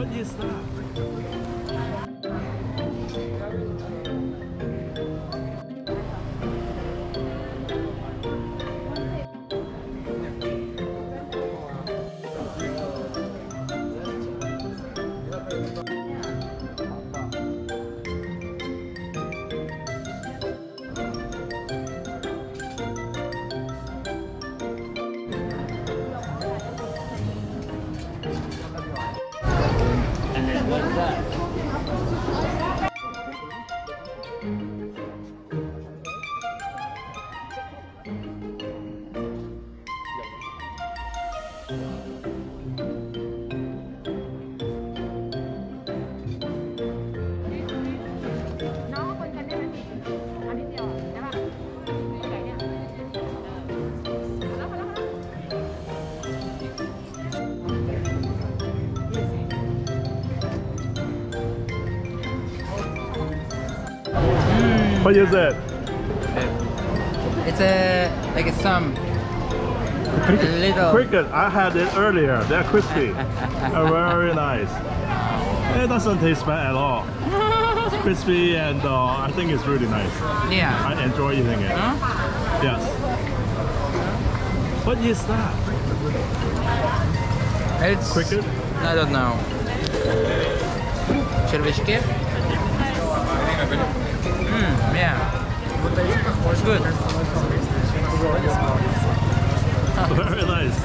What is that? And then what's that? What is it? It's like some little. Cricket. I had it earlier. They're crispy. Very nice. It doesn't taste bad at all. It's crispy and I think it's really nice. Yeah. I enjoy eating it. Huh? Yes. What is that? It's Cricket? I don't know. Should we skip? Yeah. It's good. Very nice.